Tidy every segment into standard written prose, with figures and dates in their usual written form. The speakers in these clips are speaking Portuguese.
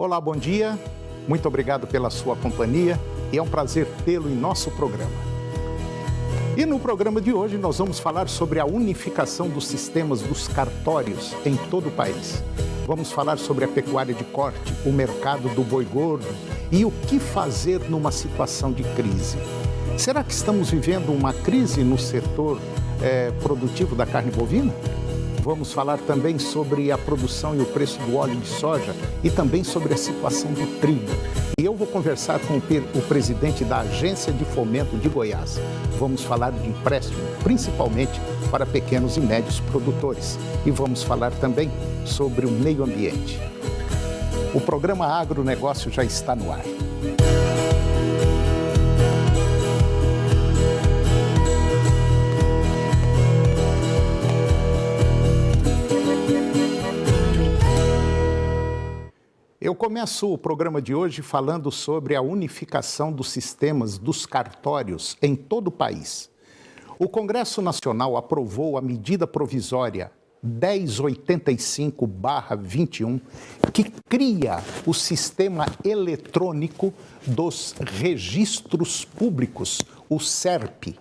Olá, bom dia. Muito obrigado pela sua companhia e é um prazer tê-lo em nosso programa. E no programa de hoje nós vamos falar sobre a unificação dos sistemas dos cartórios em todo o país. Vamos falar sobre a pecuária de corte, o mercado do boi gordo e o que fazer numa situação de crise. Será que estamos vivendo uma crise no setor produtivo da carne bovina? Vamos falar também sobre a produção e o preço do óleo de soja e também sobre a situação do trigo. E eu vou conversar com o presidente da Agência de Fomento de Goiás. Vamos falar de empréstimo, principalmente para pequenos e médios produtores. E vamos falar também sobre o meio ambiente. O programa Agronegócio já está no ar. Eu começo o programa de hoje falando sobre a unificação dos sistemas dos cartórios em todo o país. O Congresso Nacional aprovou a medida provisória 1085/21, que cria o sistema eletrônico dos registros públicos, o SERP,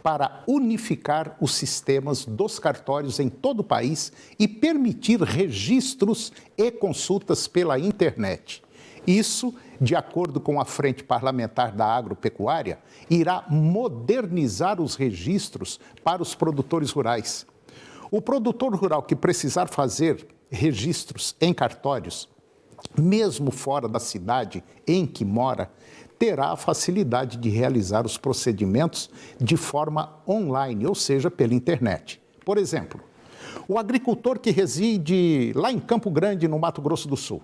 para unificar os sistemas dos cartórios em todo o país e permitir registros e consultas pela internet. Isso, de acordo com a Frente Parlamentar da Agropecuária, irá modernizar os registros para os produtores rurais. O produtor rural que precisar fazer registros em cartórios, mesmo fora da cidade em que mora, terá a facilidade de realizar os procedimentos de forma online, ou seja, pela internet. Por exemplo, o agricultor que reside lá em Campo Grande, no Mato Grosso do Sul,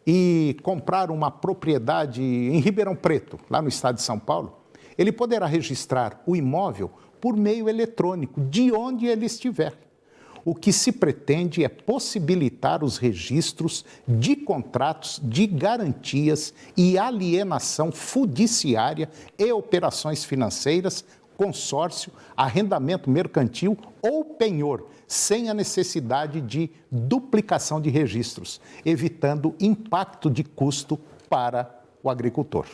e comprar uma propriedade em Ribeirão Preto, lá no estado de São Paulo, ele poderá registrar o imóvel por meio eletrônico, de onde ele estiver. O que se pretende é possibilitar os registros de contratos de garantias e alienação fiduciária e operações financeiras, consórcio, arrendamento mercantil ou penhor, sem a necessidade de duplicação de registros, evitando impacto de custo para o agricultor.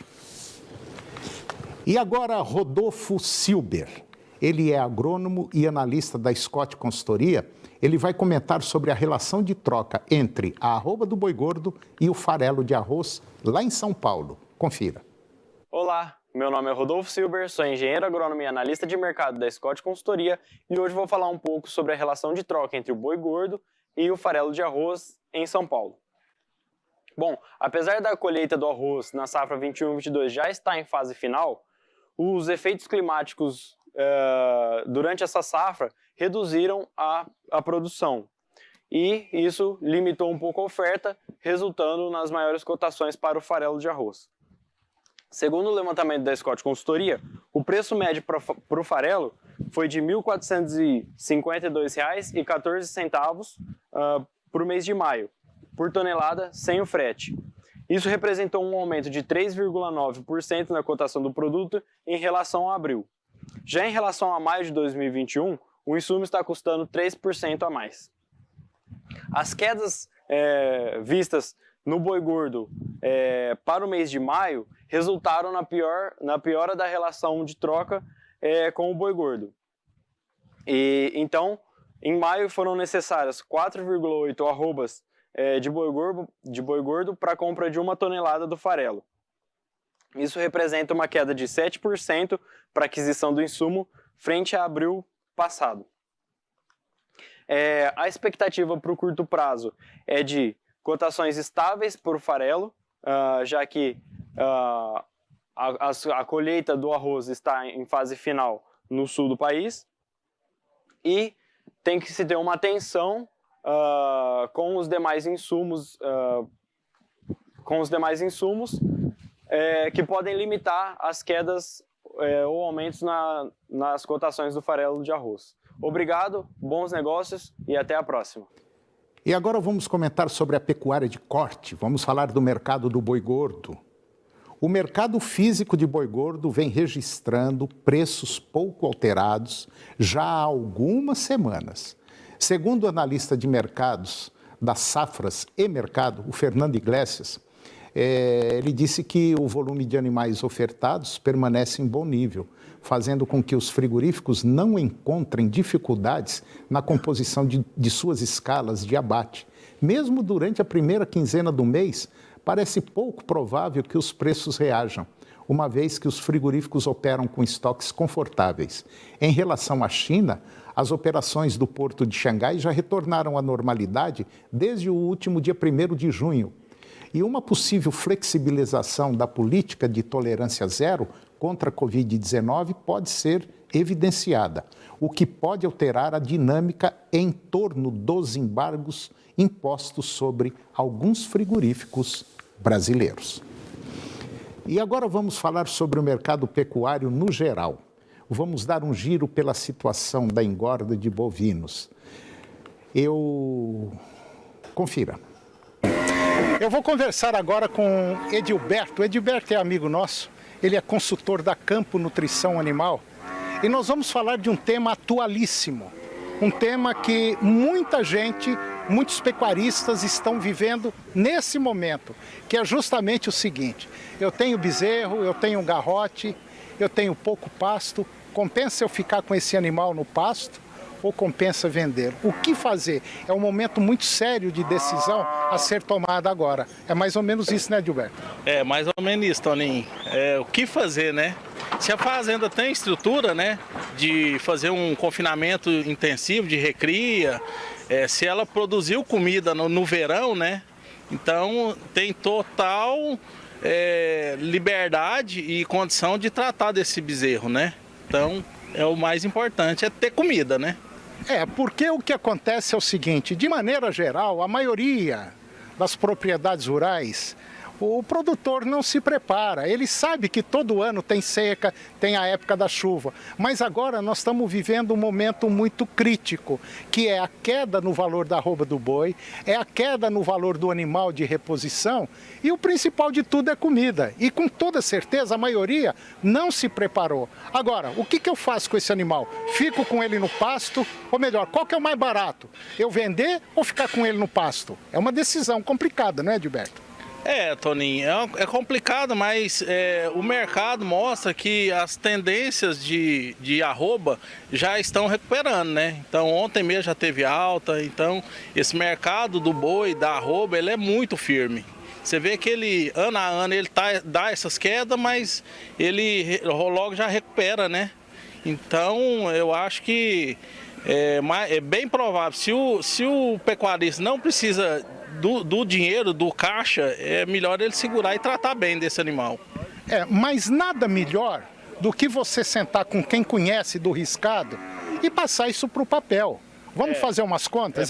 E agora, Rodolfo Silber. Ele é agrônomo e analista da Scott Consultoria. Ele vai comentar sobre a relação de troca entre a arroba do boi gordo e o farelo de arroz lá em São Paulo. Confira. Olá, meu nome é Rodolfo Silber, sou engenheiro agrônomo e analista de mercado da Scott Consultoria e hoje vou falar um pouco sobre a relação de troca entre o boi gordo e o farelo de arroz em São Paulo. Bom, apesar da colheita do arroz na safra 21/22 já estar em fase final, os efeitos climáticos durante essa safra reduziram a produção e isso limitou um pouco a oferta, resultando nas maiores cotações para o farelo de arroz. Segundo o levantamento da Scott Consultoria, o preço médio para o farelo foi de R$ 1.452,14 por mês de maio, por tonelada sem o frete. Isso representou um aumento de 3,9% na cotação do produto em relação a abril. Já em relação a maio de 2021, o insumo está custando 3% a mais. As quedas vistas no boi gordo para o mês de maio resultaram na piora da relação de troca com o boi gordo. E então, em maio foram necessárias 4,8 arrobas de boi gordo para a compra de 1 tonelada do farelo. Isso representa uma queda de 7% para a aquisição do insumo frente a abril passado. A expectativa para o curto prazo é de cotações estáveis por farelo, já que a colheita do arroz está em fase final no sul do país e tem que se ter uma atenção com os demais insumos, que podem limitar as quedas ou aumentos nas cotações do farelo de arroz. Obrigado, bons negócios e até a próxima. E agora vamos comentar sobre a pecuária de corte. Vamos falar do mercado do boi gordo. O mercado físico de boi gordo vem registrando preços pouco alterados já há algumas semanas. Segundo o analista de mercados das Safras e Mercado, o Fernando Iglesias, Ele disse que o volume de animais ofertados permanece em bom nível, fazendo com que os frigoríficos não encontrem dificuldades na composição de suas escalas de abate. Mesmo durante a primeira quinzena do mês, parece pouco provável que os preços reajam, uma vez que os frigoríficos operam com estoques confortáveis. Em relação à China, as operações do porto de Xangai já retornaram à normalidade desde o último dia 1º de junho. E uma possível flexibilização da política de tolerância zero contra a Covid-19 pode ser evidenciada, o que pode alterar a dinâmica em torno dos embargos impostos sobre alguns frigoríficos brasileiros. E agora vamos falar sobre o mercado pecuário no geral. Vamos dar um giro pela situação da engorda de bovinos. Confira. Eu vou conversar agora com Edilberto. O Edilberto é amigo nosso, ele é consultor da Campo Nutrição Animal. E nós vamos falar de um tema atualíssimo, um tema que muitos pecuaristas estão vivendo nesse momento, que é justamente o seguinte: eu tenho bezerro, eu tenho um garrote, eu tenho pouco pasto, compensa eu ficar com esse animal no pasto ou compensa vender? O que fazer? É um momento muito sério de decisão a ser tomada agora. É mais ou menos isso, né, Gilberto? É mais ou menos isso, Toninho. O que fazer, né? Se a fazenda tem estrutura, né, de fazer um confinamento intensivo de recria, se ela produziu comida no verão, né, então tem total liberdade e condição de tratar desse bezerro, né? Então, o mais importante é ter comida, né? Porque o que acontece é o seguinte: de maneira geral, a maioria das propriedades rurais, o produtor não se prepara. Ele sabe que todo ano tem seca, tem a época da chuva. Mas agora nós estamos vivendo um momento muito crítico, que é a queda no valor da arroba do boi, é a queda no valor do animal de reposição e o principal de tudo é comida. E com toda certeza a maioria não se preparou. Agora, o que eu faço com esse animal? Fico com ele no pasto? Ou melhor, qual que é o mais barato? Eu vender ou ficar com ele no pasto? É uma decisão complicada, não é, Gilberto? Toninho, é complicado, mas o mercado mostra que as tendências de arroba já estão recuperando, né? Então ontem mesmo já teve alta, então esse mercado do boi, da arroba, ele é muito firme. Você vê que ele, ano a ano, ele dá essas quedas, mas ele logo já recupera, né? Então eu acho que é bem provável, se o pecuarista não precisa do dinheiro, do caixa, é melhor ele segurar e tratar bem desse animal. Mas nada melhor do que você sentar com quem conhece do riscado e passar isso para o papel. Vamos fazer umas contas?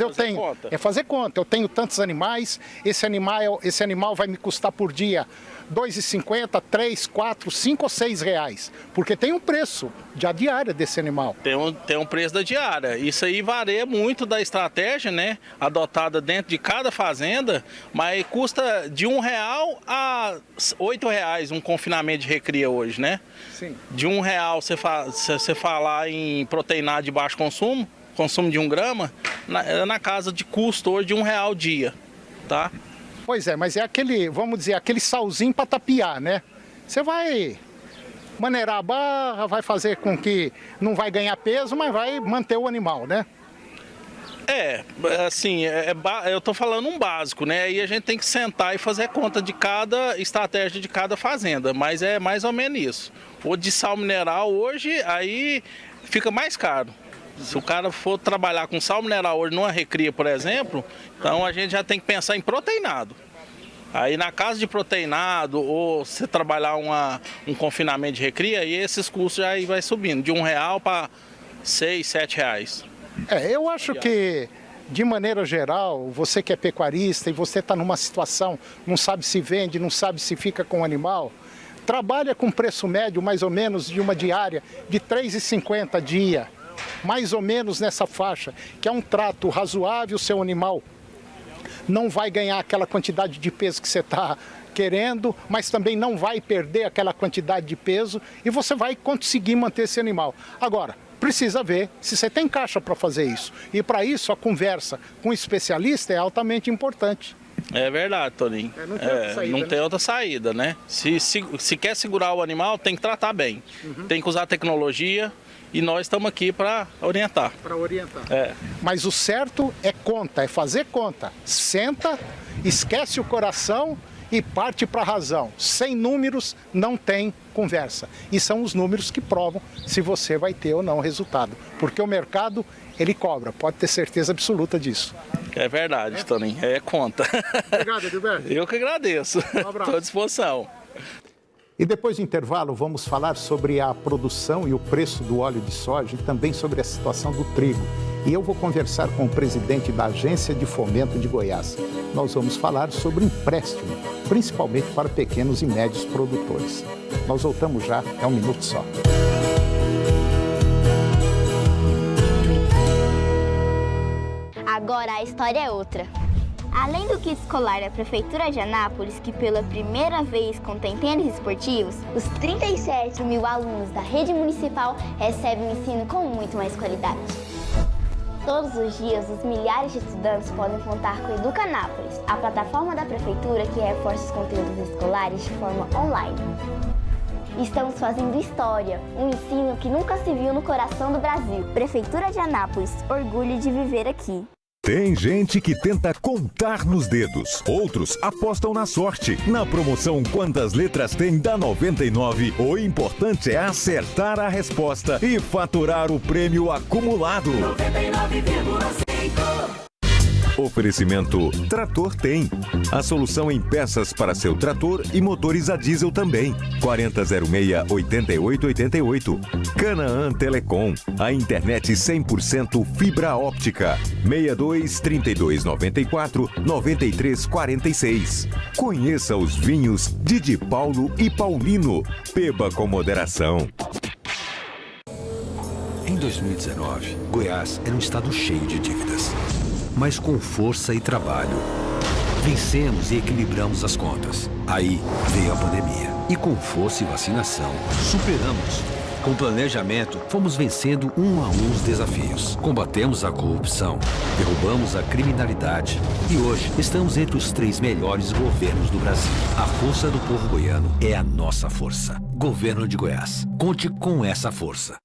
Fazer conta. Eu tenho tantos animais, esse animal vai me custar por dia R$2,50, R$3, R$4, R$5 ou R$6, porque tem um preço da diária desse animal. Tem um preço da diária. Isso aí varia muito da estratégia, né, adotada dentro de cada fazenda, mas custa de R$1 a R$8 um confinamento de recria hoje, né? Sim. De R$1 você falar em proteinado de baixo consumo de 1 grama, na casa de custo hoje de R$1 ao dia, tá? Pois é, mas é aquele, vamos dizer, aquele salzinho para tapear, né? Você vai maneirar a barra, vai fazer com que não vai ganhar peso, mas vai manter o animal, né? Eu tô falando um básico, né? Aí a gente tem que sentar e fazer conta de cada estratégia de cada fazenda, mas é mais ou menos isso. O de sal mineral hoje, aí fica mais caro. Se o cara for trabalhar com sal mineral hoje numa recria, por exemplo, então a gente já tem que pensar em proteinado. Aí na casa de proteinado, ou se trabalhar um confinamento de recria, aí esses custos já vai subindo, de R$1 para R$6, R$7. Eu acho que, de maneira geral, você que é pecuarista e você está numa situação, não sabe se vende, não sabe se fica com o animal, trabalha com preço médio mais ou menos de uma diária de R$3,50 dia. Mais ou menos nessa faixa, que é um trato razoável, o seu animal não vai ganhar aquela quantidade de peso que você está querendo, mas também não vai perder aquela quantidade de peso e você vai conseguir manter esse animal. Agora, precisa ver se você tem caixa para fazer isso. E para isso a conversa com o especialista é altamente importante. É verdade, Toninho. Não tem outra saída, não tem outra saída, né? Se quer segurar o animal, tem que tratar bem. Tem que usar tecnologia e nós estamos aqui para orientar. Para orientar. É. Mas o certo é conta, é fazer conta. Senta, esquece o coração e parte para a razão. Sem números não tem conversa. E são os números que provam se você vai ter ou não resultado. Porque o mercado, ele cobra, pode ter certeza absoluta disso. É verdade, Toninho. É conta. Obrigado, Edilberto. Eu que agradeço. Um abraço. Estou à disposição. E depois do intervalo, vamos falar sobre a produção e o preço do óleo de soja e também sobre a situação do trigo. E eu vou conversar com o presidente da Agência de Fomento de Goiás. Nós vamos falar sobre empréstimo, principalmente para pequenos e médios produtores. Nós voltamos já, é um minuto só. Agora a história é outra. Além do kit escolar da Prefeitura de Anápolis, que pela primeira vez contém tênis esportivos, os 37 mil alunos da rede municipal recebem um ensino com muito mais qualidade. Todos os dias, os milhares de estudantes podem contar com o Educa Anápolis, a plataforma da Prefeitura que reforça os conteúdos escolares de forma online. Estamos fazendo história, um ensino que nunca se viu no coração do Brasil. Prefeitura de Anápolis, orgulho de viver aqui. Tem gente que tenta contar nos dedos, outros apostam na sorte. Na promoção Quantas Letras Tem da 99, o importante é acertar a resposta e faturar o prêmio acumulado. 99,5. Oferecimento Trator Tem. A solução em peças para seu trator e motores a diesel também. 4006-8888. Canaã Telecom. A internet 100% fibra óptica. 62-3294-9346. Conheça os vinhos Didi Paulo e Paulino. Beba com moderação. Em 2019, Goiás era um estado cheio de dívidas, mas com força e trabalho. Vencemos e equilibramos as contas. Aí veio a pandemia. E com força e vacinação, superamos. Com planejamento, fomos vencendo um a um os desafios. Combatemos a corrupção, derrubamos a criminalidade. E hoje estamos entre os 3 melhores governos do Brasil. A força do povo goiano é a nossa força. Governo de Goiás. Conte com essa força.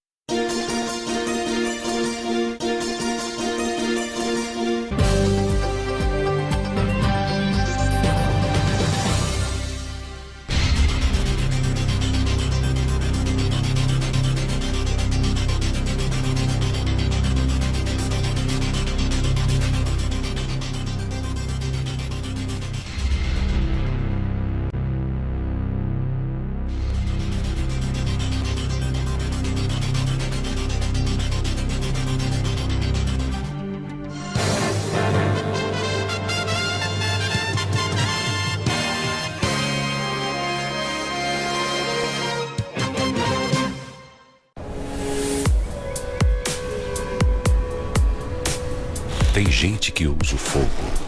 Tem gente que usa o fogo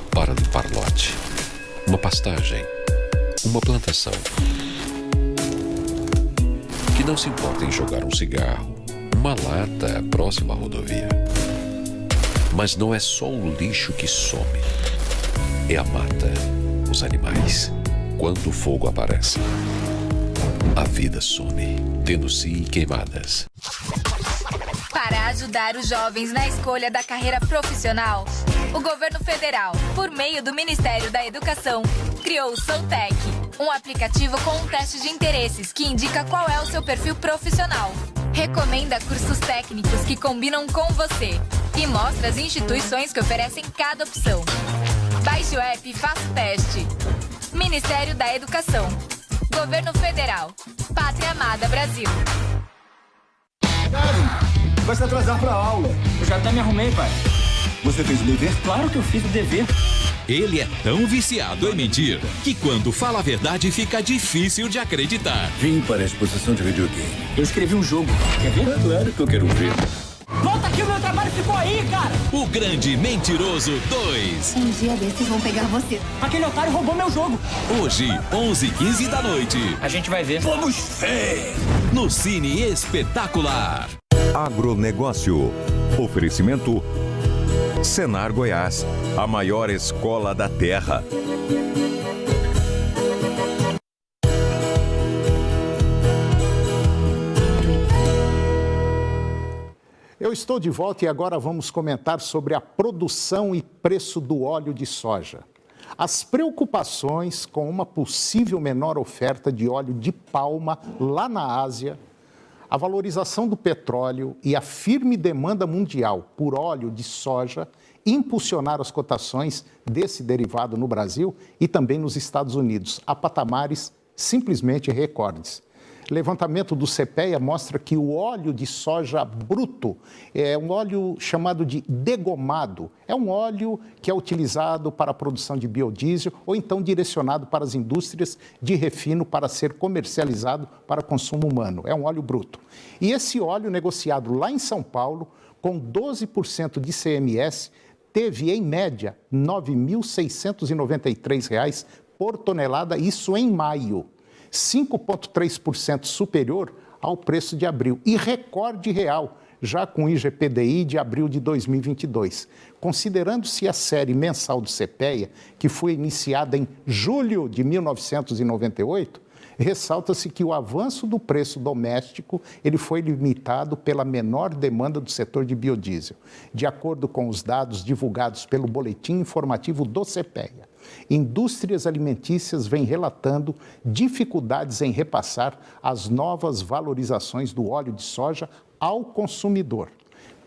para limpar lote, uma pastagem, uma plantação, que não se importa em jogar um cigarro, uma lata próxima à rodovia. Mas não é só o lixo que some, é a mata, os animais. Quando o fogo aparece, a vida some. Denuncie queimadas. Para ajudar os jovens na escolha da carreira profissional, o governo federal, por meio do Ministério da Educação, criou o Soutec, um aplicativo com um teste de interesses que indica qual é o seu perfil profissional. Recomenda cursos técnicos que combinam com você e mostra as instituições que oferecem cada opção. Baixe o app e faça o teste. Ministério da Educação. Governo Federal. Pátria Amada Brasil. Vai se atrasar pra aula. Eu já até me arrumei, pai. Você fez o dever? Claro que eu fiz o dever. Ele é tão viciado em mentir que quando fala a verdade fica difícil de acreditar. Vim para a exposição de videogame. Eu escrevi um jogo. Quer ver? É claro que eu quero ver. Volta aqui, o meu trabalho ficou aí, cara! O Grande Mentiroso 2. Um dia desses vão pegar você. Aquele otário roubou meu jogo. Hoje, 11h15 da noite. A gente vai ver. Vamos ver! No Cine Espetacular. Agronegócio. Oferecimento Senar Goiás, a maior escola da terra. Eu estou de volta e agora vamos comentar sobre a produção e preço do óleo de soja. As preocupações com uma possível menor oferta de óleo de palma lá na Ásia, a valorização do petróleo e a firme demanda mundial por óleo de soja impulsionaram as cotações desse derivado no Brasil e também nos Estados Unidos, a patamares simplesmente recordes. Levantamento do CPEA mostra que o óleo de soja bruto é um óleo chamado de degomado. É um óleo que é utilizado para a produção de biodiesel ou então direcionado para as indústrias de refino para ser comercializado para consumo humano. É um óleo bruto. E esse óleo negociado lá em São Paulo, com 12% de ICMS, teve em média R$ 9.693 por tonelada, isso em maio. 5,3% superior ao preço de abril e recorde real, já com o IGPDI de abril de 2022. Considerando-se a série mensal do CPEA, que foi iniciada em julho de 1998, ressalta-se que o avanço do preço doméstico ele foi limitado pela menor demanda do setor de biodiesel, de acordo com os dados divulgados pelo Boletim Informativo do CPEA. Indústrias alimentícias vêm relatando dificuldades em repassar as novas valorizações do óleo de soja ao consumidor.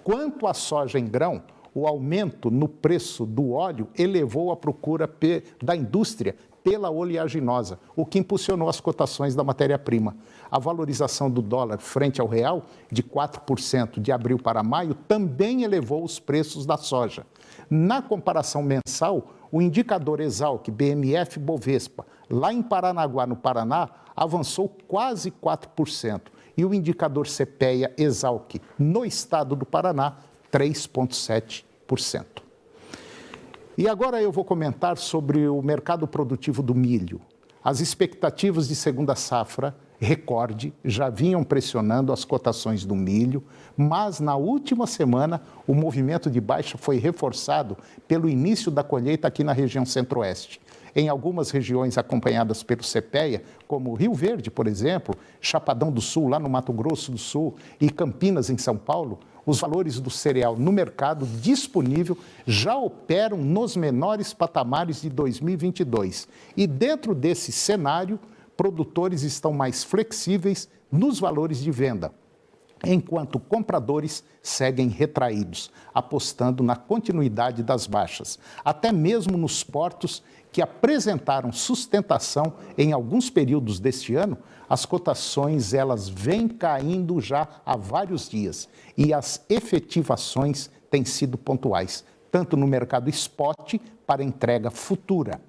Quanto à soja em grão, o aumento no preço do óleo elevou a procura da indústria pela oleaginosa, o que impulsionou as cotações da matéria-prima. A valorização do dólar frente ao real, de 4% de abril para maio, também elevou os preços da soja. Na comparação mensal, o indicador Esalq BMF-Bovespa, lá em Paranaguá, no Paraná, avançou quase 4%. E o indicador CPEA Esalq, no estado do Paraná, 3,7%. E agora eu vou comentar sobre o mercado produtivo do milho. As expectativas de segunda safra, recorde, já vinham pressionando as cotações do milho, mas na última semana o movimento de baixa foi reforçado pelo início da colheita aqui na região centro-oeste. Em algumas regiões acompanhadas pelo CPEA, como Rio Verde, por exemplo, Chapadão do Sul, lá no Mato Grosso do Sul, e Campinas, em São Paulo, os valores do cereal no mercado disponível já operam nos menores patamares de 2022. E dentro desse cenário, produtores estão mais flexíveis nos valores de venda, enquanto compradores seguem retraídos, apostando na continuidade das baixas, até mesmo nos portos que apresentaram sustentação em alguns períodos deste ano. As cotações elas vêm caindo já há vários dias e as efetivações têm sido pontuais, tanto no mercado spot para entrega futura.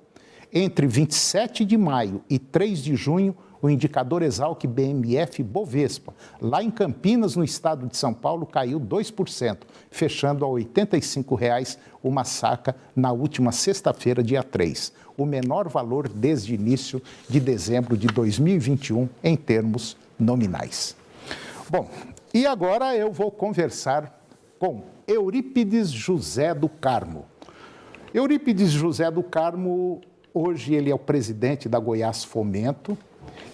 Entre 27 de maio e 3 de junho, o indicador Esalq BMF-Bovespa, lá em Campinas, no estado de São Paulo, caiu 2%, fechando a R$ 85,00 uma saca na última sexta-feira, dia 3, o menor valor desde início de dezembro de 2021 em termos nominais. Bom, e agora eu vou conversar com Eurípides José do Carmo. Eurípides José do Carmo, hoje ele é o presidente da Goiás Fomento,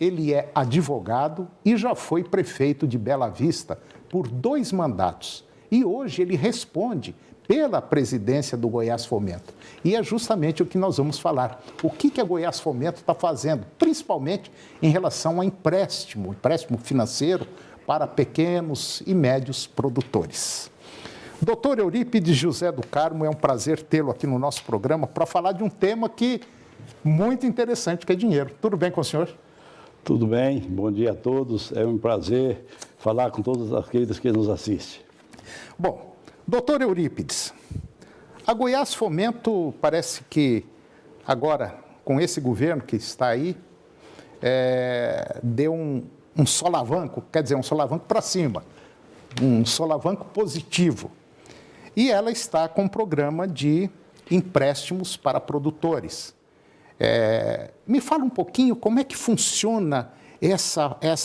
ele é advogado e já foi prefeito de Bela Vista por 2 mandatos. E hoje ele responde pela presidência do Goiás Fomento. E é justamente o que nós vamos falar. O que a Goiás Fomento está fazendo, principalmente em relação ao empréstimo financeiro para pequenos e médios produtores. Doutor Eurípides José do Carmo, é um prazer tê-lo aqui no nosso programa para falar de um tema que muito interessante, que é dinheiro. Tudo bem com o senhor? Tudo bem, bom dia a todos. É um prazer falar com todos aqueles que nos assistem. Bom, doutor Eurípides, a Goiás Fomento parece que agora, com esse governo que está aí, deu um solavanco, quer dizer, um solavanco para cima, um solavanco positivo. E ela está com um programa de empréstimos para produtores. Me fala um pouquinho como é que funciona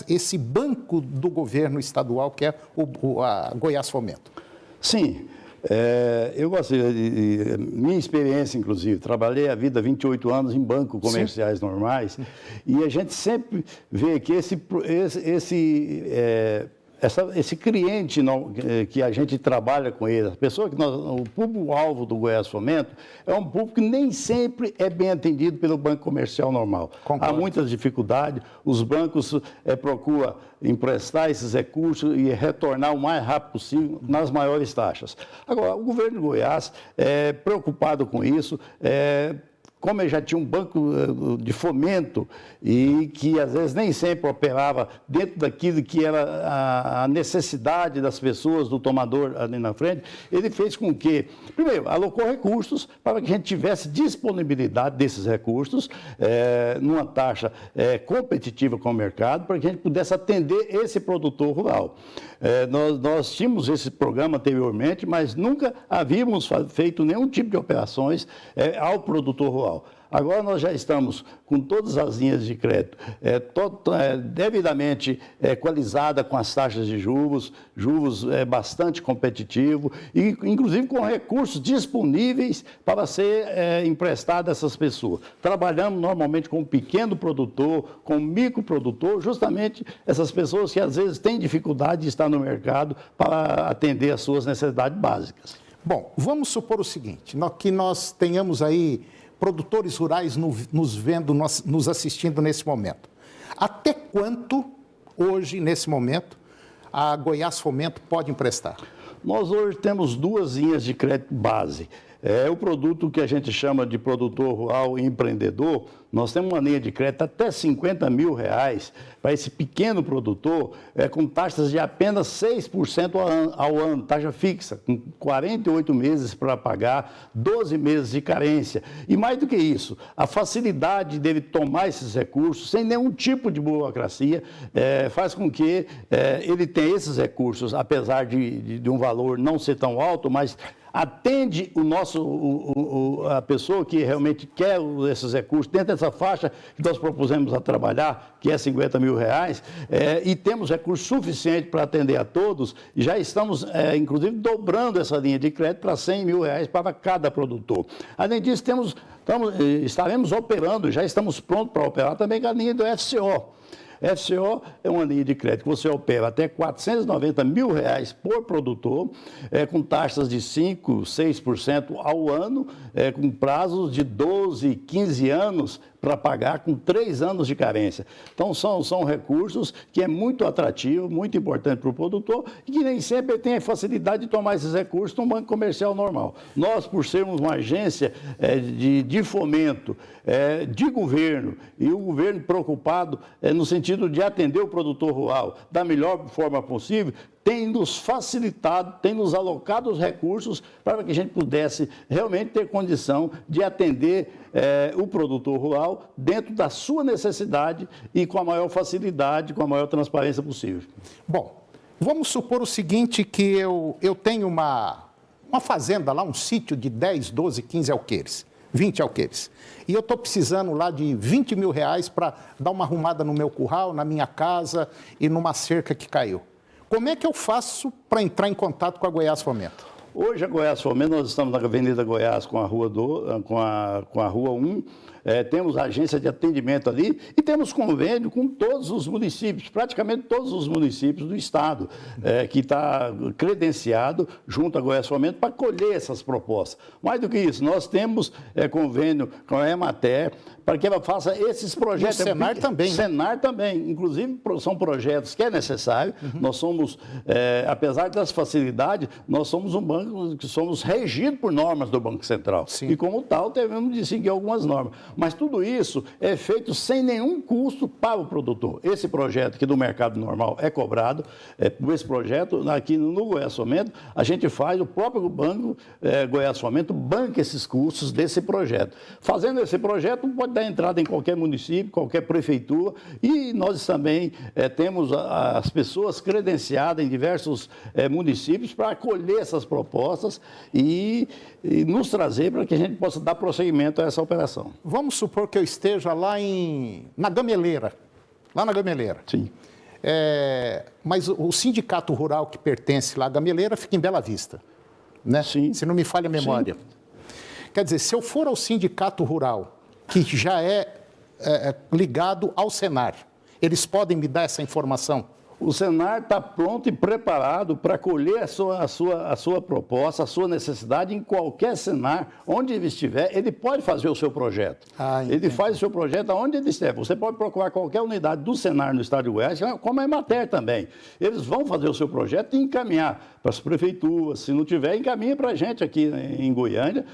esse banco do governo estadual, que é a Goiás Fomento. Sim, eu gostei de minha experiência, inclusive. Trabalhei a vida 28 anos em bancos comerciais normais. Sim. E a gente sempre vê que esse cliente que a gente trabalha com ele, o público-alvo do Goiás Fomento é um público que nem sempre é bem atendido pelo banco comercial normal. Concordo. Há muitas dificuldades, os bancos procuram emprestar esses recursos e retornar o mais rápido possível nas maiores taxas. Agora, o governo de Goiás é preocupado com isso, como ele já tinha um banco de fomento e que às vezes nem sempre operava dentro daquilo que era a necessidade das pessoas, do tomador ali na frente, ele fez com que, primeiro, alocou recursos para que a gente tivesse disponibilidade desses recursos numa taxa competitiva com o mercado, para que a gente pudesse atender esse produtor rural. Nós tínhamos esse programa anteriormente, mas nunca havíamos feito nenhum tipo de operações ao produtor rural. Agora nós já estamos com todas as linhas de crédito devidamente equalizada com as taxas de juros bastante competitivo e inclusive com recursos disponíveis para ser emprestado a essas pessoas. Trabalhamos normalmente com um pequeno produtor, com um microprodutor, justamente essas pessoas que às vezes têm dificuldade de estar no mercado para atender às suas necessidades básicas. Bom, vamos supor o seguinte, que nós tenhamos aí produtores rurais nos vendo, nos assistindo nesse momento. Até quanto, hoje, nesse momento, a Goiás Fomento pode emprestar? Nós hoje temos duas linhas de crédito base. O produto que a gente chama de produtor rural e empreendedor, nós temos uma linha de crédito até R$50 mil para esse pequeno produtor, com taxas de apenas 6% ao ano, taxa fixa, com 48 meses para pagar, 12 meses de carência. E mais do que isso, a facilidade dele tomar esses recursos, sem nenhum tipo de burocracia, faz com que ele tenha esses recursos, apesar de um valor não ser tão alto, mas atende a pessoa que realmente quer esses recursos dentro dessa faixa que nós propusemos a trabalhar, que é R$50 mil, e temos recursos suficientes para atender a todos, e já estamos, inclusive, dobrando essa linha de crédito para R$100 mil para cada produtor. Além disso, estaremos operando, já estamos prontos para operar também com a linha do FCO. FCO é uma linha de crédito que você opera até R$490 mil por produtor, com taxas de 5%, 6% ao ano, com prazos de 12, 15 anos para pagar, com 3 anos de carência. Então, são recursos que é muito atrativo, muito importante para o produtor e que nem sempre tem a facilidade de tomar esses recursos num banco comercial normal. Nós, por sermos uma agência de fomento, de governo, e o governo preocupado no sentido de atender o produtor rural da melhor forma possível, tem nos facilitado, tem nos alocado os recursos para que a gente pudesse realmente ter condição de atender o produtor rural dentro da sua necessidade e com a maior facilidade, com a maior transparência possível. Bom, vamos supor o seguinte, que eu tenho uma fazenda lá, um sítio de 10, 12, 15 alqueires, 20 alqueires. E eu estou precisando lá de R$20 mil para dar uma arrumada no meu curral, na minha casa e numa cerca que caiu. Como é que eu faço para entrar em contato com a Goiás Fomento? Hoje a Goiás Fomento, nós estamos na Avenida Goiás com a Rua 1, temos agência de atendimento ali e temos convênio com todos os municípios, praticamente todos os municípios do estado, que está credenciado junto à Goiás Fomento para colher essas propostas. Mais do que isso, nós temos convênio com a Emater para que ela faça esses projetos. E o Senar também. Senar também, inclusive são projetos que é necessário. Nós somos, apesar das facilidades, nós somos um banco que somos regidos por normas do Banco Central. Sim. E como tal, devemos de seguir algumas normas. Mas tudo isso é feito sem nenhum custo para o produtor. Esse projeto que do mercado normal é cobrado, por esse projeto, aqui no Goiás Fomento, a gente faz, o próprio banco Goiás Fomento banca esses custos desse projeto. Fazendo esse projeto, pode dar entrada em qualquer município, qualquer prefeitura, e nós também temos as pessoas credenciadas em diversos municípios para acolher essas propostas e nos trazer para que a gente possa dar prosseguimento a essa operação. Vamos supor que eu esteja lá na Gameleira, Sim. Mas o sindicato rural que pertence lá à Gameleira fica em Bela Vista, né? Sim. Se não me falha a memória. Sim. Quer dizer, se eu for ao sindicato rural, que já é ligado ao Senar, eles podem me dar essa informação? O Senar está pronto e preparado para acolher a sua proposta, a sua necessidade em qualquer Senar, onde ele estiver, ele pode fazer o seu projeto. Ele faz o seu projeto aonde ele estiver. Você pode procurar qualquer unidade do Senar no estado de Goiás, como a Emater também. Eles vão fazer o seu projeto e encaminhar para as prefeituras. Se não tiver, encaminha para a gente aqui em Goiânia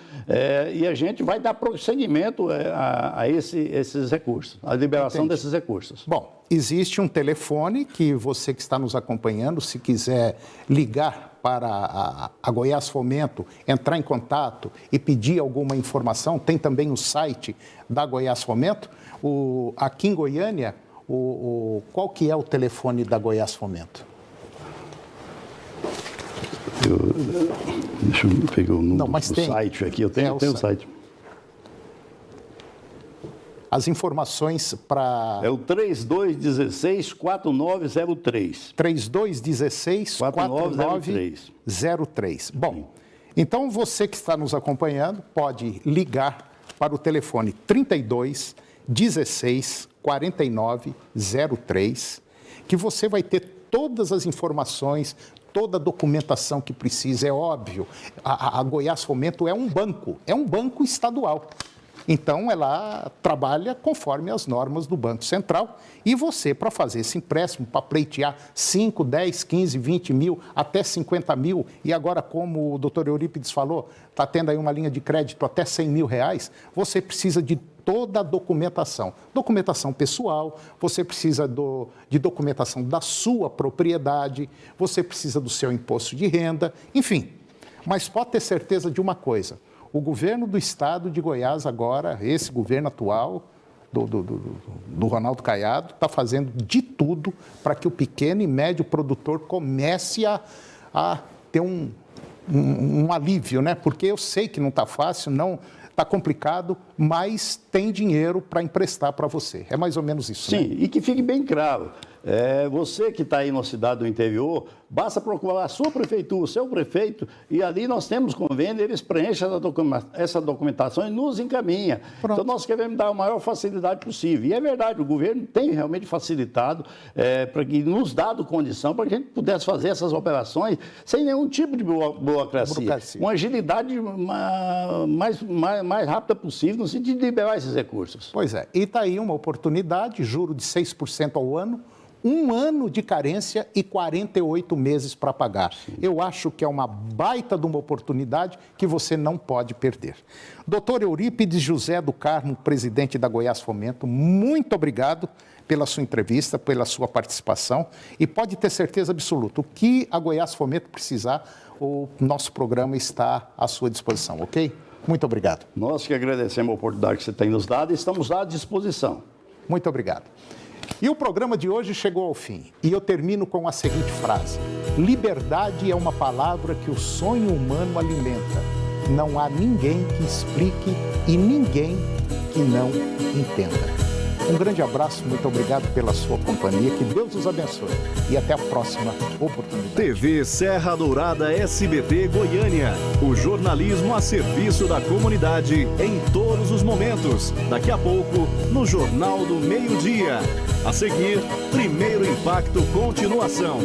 e a gente vai dar prosseguimento a esses recursos, a liberação desses recursos. Bom, existe um telefone que você que está nos acompanhando, se quiser ligar para a Goiás Fomento, entrar em contato e pedir alguma informação, tem também o site da Goiás Fomento. Aqui em Goiânia, qual que é o telefone da Goiás Fomento? Deixa eu pegar o número do site aqui, eu tenho o site. As informações para... É o 3216-4903. 3216-4903. Bom, então você que está nos acompanhando pode ligar para o telefone 3216-4903, que você vai ter todas as informações, toda a documentação que precisa. É óbvio, a Goiás Fomento é um banco estadual. Então, ela trabalha conforme as normas do Banco Central e você, para fazer esse empréstimo, para pleitear 5, 10, 15, 20 mil, até 50 mil, e agora, como o doutor Eurípides falou, está tendo aí uma linha de crédito até 100 mil reais, você precisa de toda a documentação. Documentação pessoal, você precisa de documentação da sua propriedade, você precisa do seu imposto de renda, enfim. Mas pode ter certeza de uma coisa: o governo do estado de Goiás agora, esse governo atual do Ronaldo Caiado, está fazendo de tudo para que o pequeno e médio produtor comece a ter um alívio, né? Porque eu sei que não está fácil, não está complicado, mas tem dinheiro para emprestar para você. É mais ou menos isso, Sim, né? E que fique bem claro. Você que está aí na cidade do interior, basta procurar a sua prefeitura, o seu prefeito, e ali nós temos convênio, eles preenchem essa documentação e nos encaminham. Pronto. Então nós queremos dar a maior facilidade possível. E é verdade, o governo tem realmente facilitado, nos dado condição para que a gente pudesse fazer essas operações sem nenhum tipo de burocracia. Uma agilidade mais rápida possível no sentido de liberar esses recursos. Pois é, e está aí uma oportunidade, juro de 6% ao ano, 1 ano de carência e 48 meses para pagar. Sim. Eu acho que é uma baita de uma oportunidade que você não pode perder. Doutor Eurípides José do Carmo, presidente da Goiás Fomento, muito obrigado pela sua entrevista, pela sua participação, e pode ter certeza absoluta, o que a Goiás Fomento precisar, o nosso programa está à sua disposição, ok? Muito obrigado. Nós que agradecemos a oportunidade que você tem nos dado e estamos à disposição. Muito obrigado. E o programa de hoje chegou ao fim. E eu termino com a seguinte frase: liberdade é uma palavra que o sonho humano alimenta. Não há ninguém que explique e ninguém que não entenda. Um grande abraço, muito obrigado pela sua companhia, que Deus os abençoe e até a próxima oportunidade. TV Serra Dourada SBT Goiânia, o jornalismo a serviço da comunidade em todos os momentos. Daqui a pouco, no Jornal do Meio-Dia. A seguir, Primeiro Impacto Continuação.